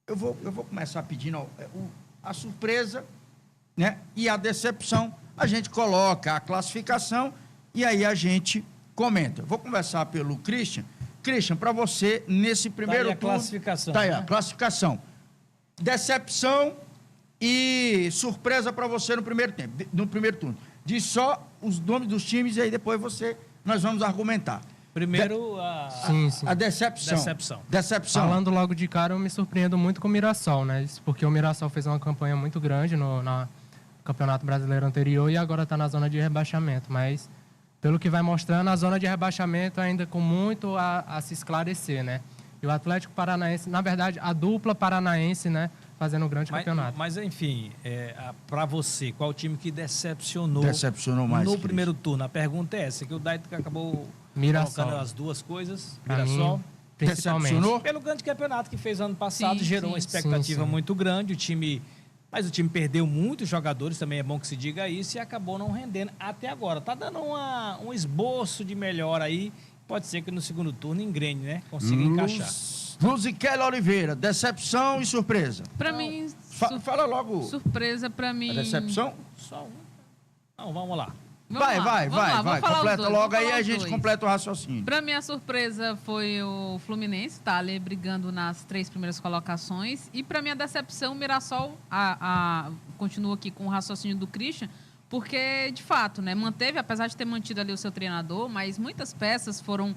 Eu vou começar pedindo a surpresa, né? E a decepção. A gente coloca a classificação e aí a gente comenta. Vou conversar pelo Christian. Christian, para você, nesse primeiro turno... classificação. Tá aí, né? a classificação. Decepção e surpresa para você no primeiro tempo, no primeiro turno. Diz só os nomes dos times e aí depois nós vamos argumentar. Primeiro, Sim. A decepção. Decepção. Falando logo de cara, eu me surpreendo muito com o Mirassol, né? Isso porque o Mirassol fez uma campanha muito grande no Campeonato Brasileiro anterior e agora está na zona de rebaixamento. Mas, pelo que vai mostrando, a zona de rebaixamento ainda com muito a se esclarecer, né? E o Atlético Paranaense, na verdade, a dupla paranaense, né? Fazendo um grande campeonato. Mas enfim, para você, qual o time que decepcionou mais no primeiro turno? A pergunta é essa, que o Daito acabou colocando as duas coisas. Mirassol. Principalmente. Pelo grande campeonato que fez ano passado, gerou uma expectativa muito grande. Mas o time perdeu muitos jogadores, também é bom que se diga isso, e acabou não rendendo até agora. Tá dando um esboço de melhor aí. Pode ser que no segundo turno engrene, né? Consiga encaixar. Luziquela Oliveira, decepção e surpresa. Pra mim... Fala logo. Surpresa pra mim... A decepção? Só um. Não, vamos lá. Vai. Completa logo aí, a gente completa o raciocínio. Pra mim, a surpresa foi o Fluminense, tá ali brigando nas 3 primeiras colocações. E pra mim, a decepção, o Mirassol, continua aqui com o raciocínio do Christian, porque, de fato, né, manteve, apesar de ter mantido ali o seu treinador, mas muitas peças foram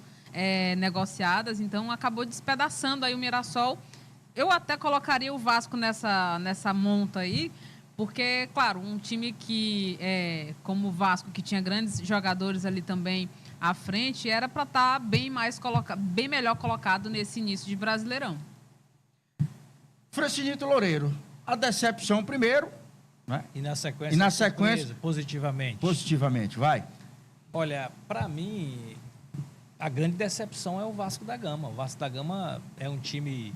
negociadas, então acabou despedaçando aí o Mirassol. Eu até colocaria o Vasco nessa monta aí, porque, claro, um time que, como o Vasco, que tinha grandes jogadores ali também à frente, era para estar bem melhor colocado nesse início de Brasileirão. Francinito Loureiro, a decepção primeiro, né? E na sequência, positivamente. Positivamente, vai. Olha, para mim, a grande decepção é o Vasco da Gama. O Vasco da Gama é um time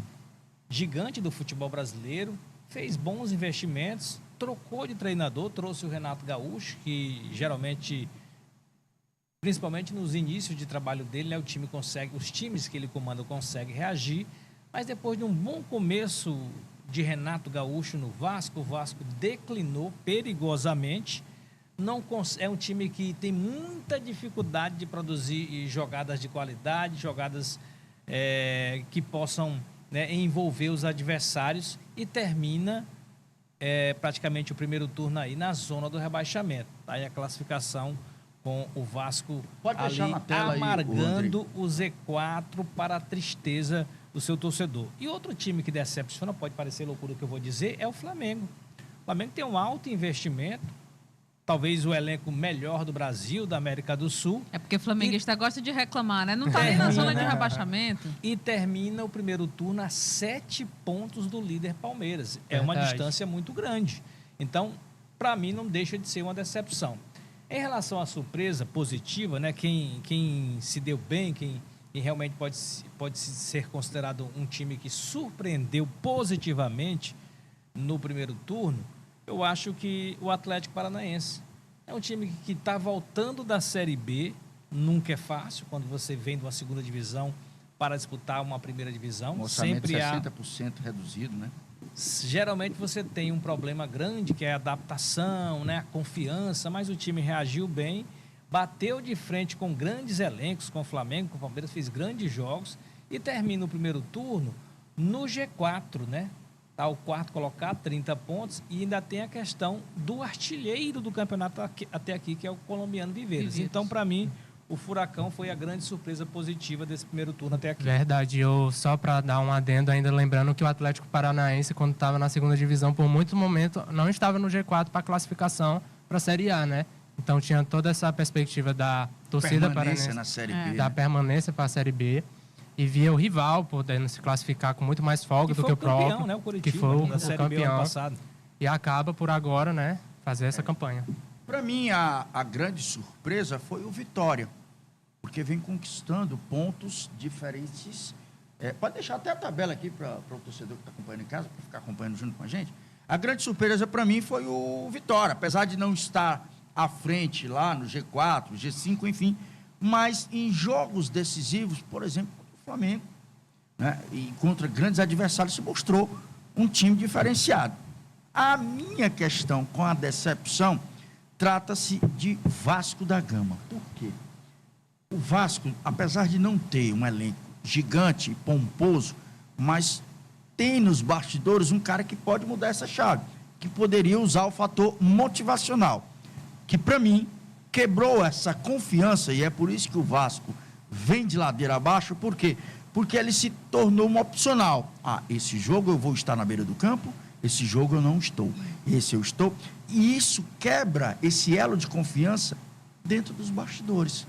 gigante do futebol brasileiro, fez bons investimentos, trocou de treinador, trouxe o Renato Gaúcho, que geralmente, principalmente nos inícios de trabalho dele, né, os times que ele comanda conseguem reagir, mas depois de um bom começo de Renato Gaúcho no Vasco, o Vasco declinou perigosamente. É um time que tem muita dificuldade de produzir jogadas de qualidade, jogadas que possam, né, envolver os adversários, e termina praticamente o primeiro turno aí na zona do rebaixamento. Tá aí a classificação com o Vasco ali na tela amargando o Z4 para a tristeza do seu torcedor. E outro time que decepciona, pode parecer loucura o que eu vou dizer, é o Flamengo. O Flamengo tem um alto investimento, talvez o elenco melhor do Brasil, da América do Sul. É porque o flamenguista gosta de reclamar, né? Não tá nem na zona de rebaixamento. E termina o primeiro turno a 7 pontos do líder Palmeiras. É uma distância muito grande. Então, para mim, não deixa de ser uma decepção. Em relação à surpresa positiva, né? Quem se deu bem, quem realmente pode ser considerado um time que surpreendeu positivamente no primeiro turno, eu acho que o Atlético Paranaense é um time que está voltando da Série B. Nunca é fácil quando você vem de uma segunda divisão para disputar uma primeira divisão. Um orçamento sempre 60% reduzido, né? Geralmente você tem um problema grande, que é a adaptação, né? A confiança, mas o time reagiu bem, bateu de frente com grandes elencos, com o Flamengo, com o Palmeiras, fez grandes jogos e termina o primeiro turno no G4, né? Está o quarto colocado, 30 pontos, e ainda tem a questão do artilheiro do campeonato até aqui, que é o colombiano Viveiros. Então, para mim, o Furacão foi a grande surpresa positiva desse primeiro turno até aqui. Verdade. Só para dar um adendo, ainda lembrando que o Atlético Paranaense, quando estava na segunda divisão, por muito momento, não estava no G4 para classificação para a Série A, né? Então, tinha toda essa perspectiva da torcida paranaense na Série B, da permanência para a Série B. E via o rival podendo se classificar com muito mais folga do que o próprio. Campeão, né? O Curitiba, que foi o campeão. Passado. E acaba por agora, né, fazer essa campanha. Para mim, a grande surpresa foi o Vitória, porque vem conquistando pontos diferentes. Pode deixar até a tabela aqui para o torcedor que está acompanhando em casa, para ficar acompanhando junto com a gente. A grande surpresa para mim foi o Vitória, apesar de não estar à frente lá no G4, G5, enfim, mas em jogos decisivos, por exemplo, Flamengo. né, e contra grandes adversários se mostrou um time diferenciado. A minha questão com a decepção trata-se de Vasco da Gama. Por quê? O Vasco, apesar de não ter um elenco gigante e pomposo, mas tem nos bastidores um cara que pode mudar essa chave, que poderia usar o fator motivacional, que para mim quebrou essa confiança, e é por isso que o Vasco vem de ladeira abaixo. Por quê? Porque ele se tornou um opcional. Esse jogo eu vou estar na beira do campo, esse jogo eu não estou, esse eu estou. E isso quebra esse elo de confiança dentro dos bastidores.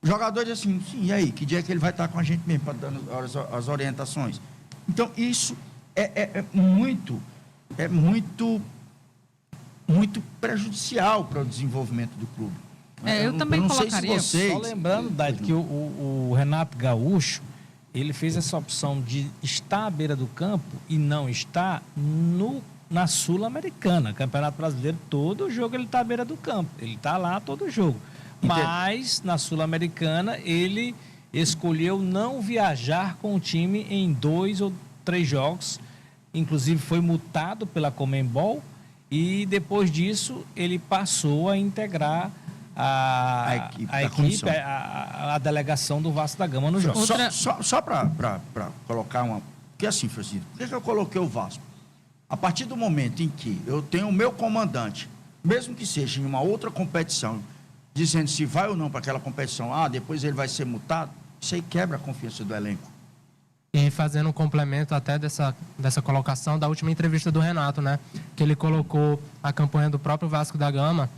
O jogador diz assim, sim, e aí, que dia que ele vai estar com a gente mesmo, para dando as orientações? Então, isso é muito prejudicial para o desenvolvimento do clube. Eu também não colocaria. Sei se vocês... Só lembrando, Dade, que o Renato Gaúcho, ele fez essa opção de estar à beira do campo e não estar na Sul-Americana. Campeonato Brasileiro, todo jogo ele está à beira do campo. Ele está lá todo jogo. Mas, na Sul-Americana, ele escolheu não viajar com o time em 2 ou 3 jogos. Inclusive, foi multado pela Conmebol. E, depois disso, ele passou a integrar a delegação do Vasco da Gama no jogo. Só para colocar uma... Porque assim, Francisco, por que eu coloquei o Vasco? A partir do momento em que eu tenho o meu comandante, mesmo que seja em uma outra competição, dizendo se vai ou não para aquela competição, depois ele vai ser multado, isso aí quebra a confiança do elenco. E fazendo um complemento até dessa colocação da última entrevista do Renato, né? Que ele colocou a campanha do próprio Vasco da Gama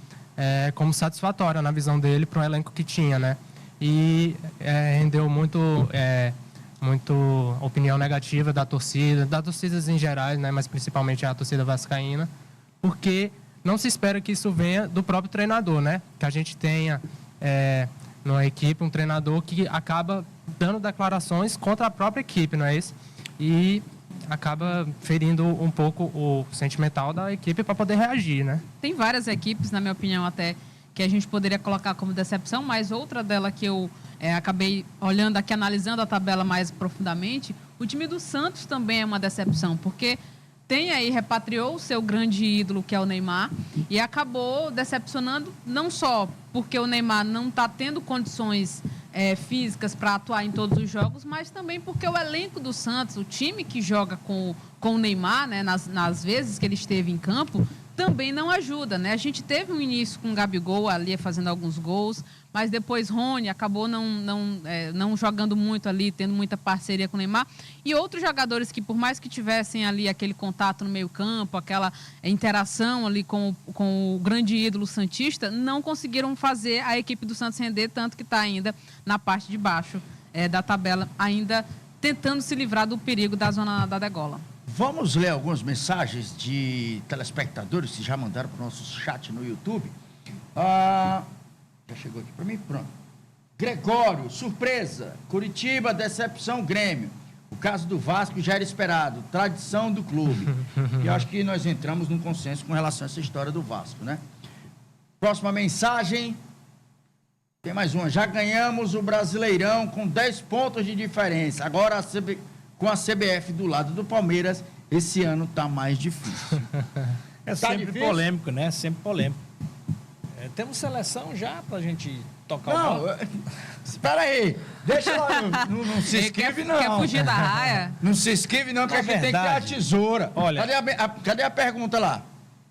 como satisfatória na visão dele para o elenco que tinha, né? E rendeu muito opinião negativa das torcidas em geral, né? Mas principalmente a torcida vascaína, porque não se espera que isso venha do próprio treinador, né? Que a gente tenha numa equipe um treinador que acaba dando declarações contra a própria equipe, não é isso? E acaba ferindo um pouco o sentimental da equipe para poder reagir, né? Tem várias equipes, na minha opinião, até que a gente poderia colocar como decepção, mas outra dela que eu acabei olhando aqui, analisando a tabela mais profundamente, o time do Santos também é uma decepção, porque repatriou o seu grande ídolo, que é o Neymar, e acabou decepcionando não só porque o Neymar não está tendo condições físicas para atuar em todos os jogos, mas também porque o elenco do Santos, o time que joga com o Neymar, né, nas vezes que ele esteve em campo, também não ajuda, né? A gente teve um início com o Gabigol ali fazendo alguns gols, mas depois Rony acabou não jogando muito ali, tendo muita parceria com o Neymar. E outros jogadores que, por mais que tivessem ali aquele contato no meio campo, aquela interação ali com o grande ídolo santista, não conseguiram fazer a equipe do Santos render, tanto que está ainda na parte de baixo da tabela, ainda tentando se livrar do perigo da zona da degola. Vamos ler algumas mensagens de telespectadores que já mandaram para o nosso chat no YouTube. Já chegou aqui para mim? Pronto. Gregório, surpresa. Curitiba, decepção, Grêmio. O caso do Vasco já era esperado. Tradição do clube. E eu acho que nós entramos num consenso com relação a essa história do Vasco, né? Próxima mensagem. Tem mais uma. Já ganhamos o Brasileirão com 10 pontos de diferença. Agora com a CBF do lado do Palmeiras, esse ano está mais difícil. Sempre difícil? Polêmico, né? Sempre polêmico. Temos seleção já pra gente tocar o bola? Espera aí. Deixa lá. Não se inscreve, não. Quer fugir da raia? Não se inscreve, não, que aqui tem que ter a tesoura. Olha, cadê a pergunta lá?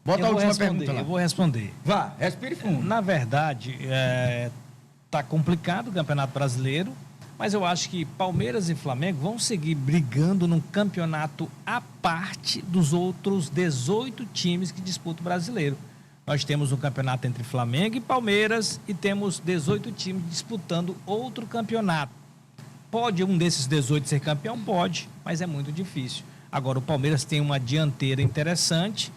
Bota a última pergunta lá. Eu vou responder. Vá, respire fundo. Na verdade, tá complicado o Campeonato Brasileiro, mas eu acho que Palmeiras e Flamengo vão seguir brigando num campeonato à parte dos outros 18 times que disputam o Brasileiro. Nós temos um campeonato entre Flamengo e Palmeiras e temos 18 times disputando outro campeonato. Pode um desses 18 ser campeão? Pode, mas é muito difícil. Agora, o Palmeiras tem uma dianteira interessante,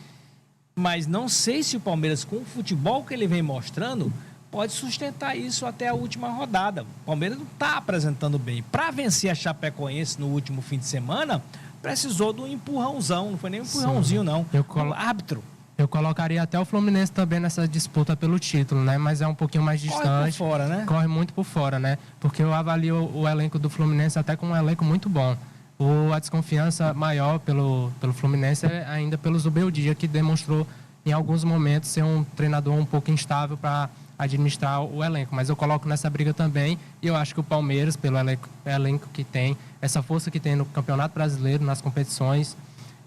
mas não sei se o Palmeiras, com o futebol que ele vem mostrando, pode sustentar isso até a última rodada. O Palmeiras não está apresentando bem. Para vencer a Chapecoense no último fim de semana, precisou de um empurrãozão. Não foi nem um empurrãozinho, não. O árbitro. Eu colocaria até o Fluminense também nessa disputa pelo título, né? Mas é um pouquinho mais distante. Corre por fora, né? Corre muito por fora, né? Porque eu avalio o elenco do Fluminense até como um elenco muito bom. A desconfiança maior pelo Fluminense é ainda pelo Zubeldia, que demonstrou em alguns momentos ser um treinador um pouco instável para administrar o elenco. Mas eu coloco nessa briga também, e eu acho que o Palmeiras, pelo elenco que tem, essa força que tem no Campeonato Brasileiro, nas competições,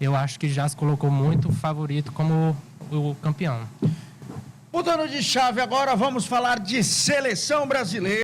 eu acho que já se colocou muito favorito como o campeão. Mudando de chave agora, vamos falar de seleção brasileira.